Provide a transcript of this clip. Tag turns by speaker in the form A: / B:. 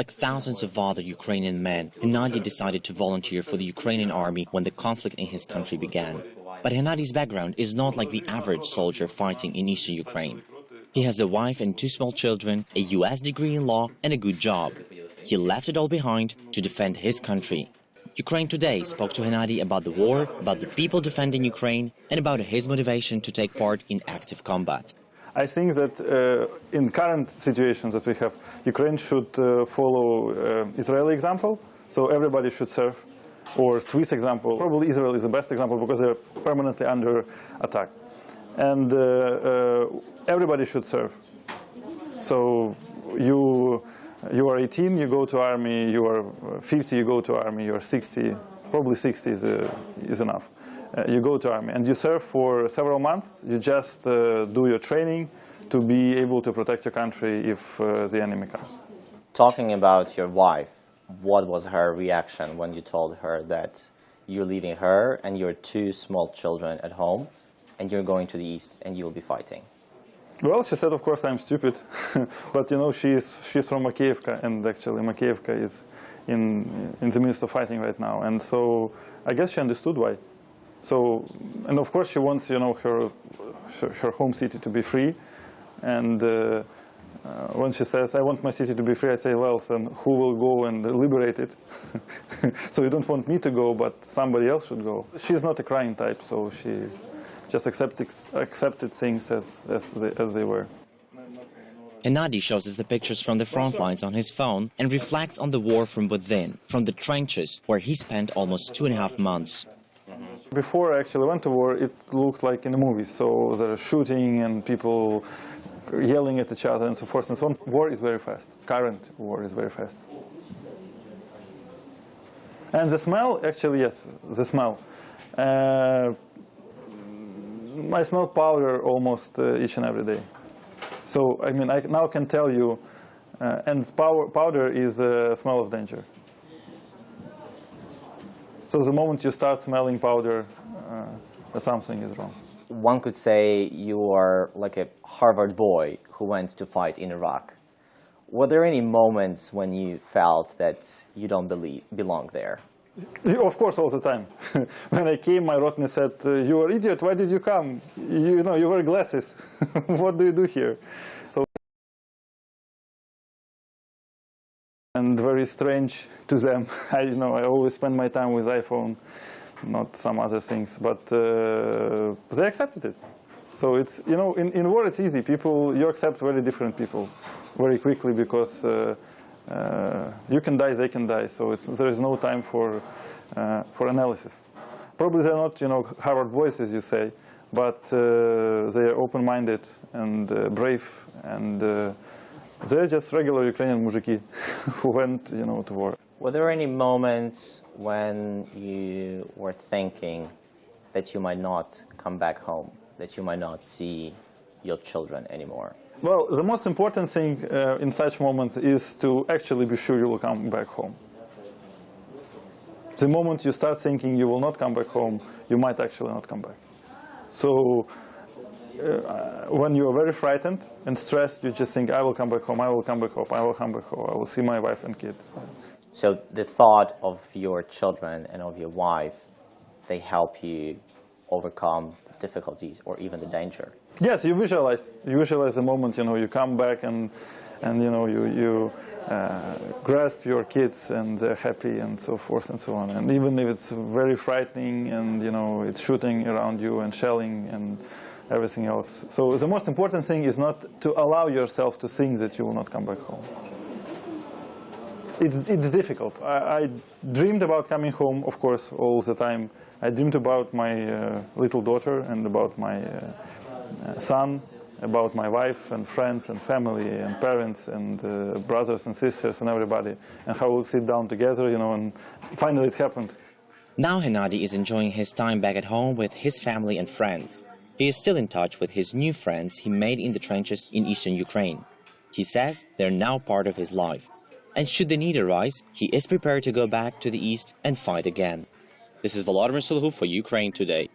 A: Like thousands of other Ukrainian men, Gennadiy decided to volunteer for the Ukrainian army when the conflict in his country began. But Gennadiy's background is not like the average soldier fighting in eastern Ukraine. He has a wife and 2 small children, a US degree in law, and a good job. He left it all behind to defend his country. Ukraine Today spoke to Gennadiy about the war, about the people defending Ukraine, and about his motivation to take part in active combat.
B: I think that in current situations that we have, Ukraine should follow Israeli example, so everybody should serve, or Swiss example. Probably Israel is the best example because they're permanently under attack. And everybody should serve. So you are 18, you go to army, you are 50, you go to army, you are 60, probably 60 is enough. You go to army and you serve for several months. You just do your training to be able to protect your country if the enemy comes.
C: Talking about your wife, what was her reaction when you told her that you're leaving her and your 2 small children at home and you're going to the east and you'll be fighting?
B: Well, she said, of course, I'm stupid. But, you know, she's from Makiivka, and actually Makiivka is in the midst of fighting right now. And so I guess she understood why. So, and of course she wants, you know, her home city to be free. And when she says, I want my city to be free, I say, well, then who will go and liberate it? So you don't want me to go, but somebody else should go. She's not a crying type, so she just accepted things as they were.
A: Gennadiy shows us the pictures from the front lines on his phone and reflects on the war from within, from the trenches, where he spent almost 2.5 months.
B: Before I actually went to war, it looked like in the movies. So there's shooting and people yelling at each other and so forth and so on. War is very fast. Current war is very fast. And the smell, actually, yes, the smell. I smell powder almost each and every day. So, I mean, I now can tell you, and powder is a smell of danger. So the moment you start smelling powder, something is wrong.
C: One could say you are like a Harvard boy who went to fight in Iraq. Were there any moments when you felt that you don't belong there?
B: Of course, all the time. When I came, my Rotny said, you are an idiot, why did you come? You know, you wear glasses. What do you do here? So, and very strange to them. I always spend my time with iPhone, not some other things, but they accepted it. So it's, you know, in war it's easy. You accept very different people very quickly because you can die, they can die. So there is no time for analysis. Probably they're not, you know, Harvard boys, as you say, but they are open-minded and brave, and they're just regular Ukrainian muzhiki who went, you know, to war.
C: Were there any moments when you were thinking that you might not come back home, that you might not see your children anymore?
B: Well, the most important thing in such moments is to actually be sure you will come back home. The moment you start thinking you will not come back home, you might actually not come back. So when you are very frightened and stressed, you just think, I will come back home, I will come back home, I will come back home, I will see my wife and kid.
C: So the thought of your children and of your wife, they help you overcome the difficulties or even the danger?
B: Yes, you visualize. You visualize the moment, you know, you come back and you know, you grasp your kids and they're happy and so forth and so on. And even if it's very frightening and, you know, it's shooting around you and shelling and everything else. So the most important thing is not to allow yourself to think that you will not come back home. It's difficult. I dreamed about coming home, of course, all the time. I dreamed about my little daughter and about my son, about my wife and friends and family and parents and brothers and sisters and everybody, and how we'll sit down together, you know, and finally it happened.
A: Now Gennadiy is enjoying his time back at home with his family and friends. He is still in touch with his new friends he made in the trenches in eastern Ukraine. He says they're now part of his life. And should the need arise, he is prepared to go back to the east and fight again. This is Volodymyr Sulhov for Ukraine Today.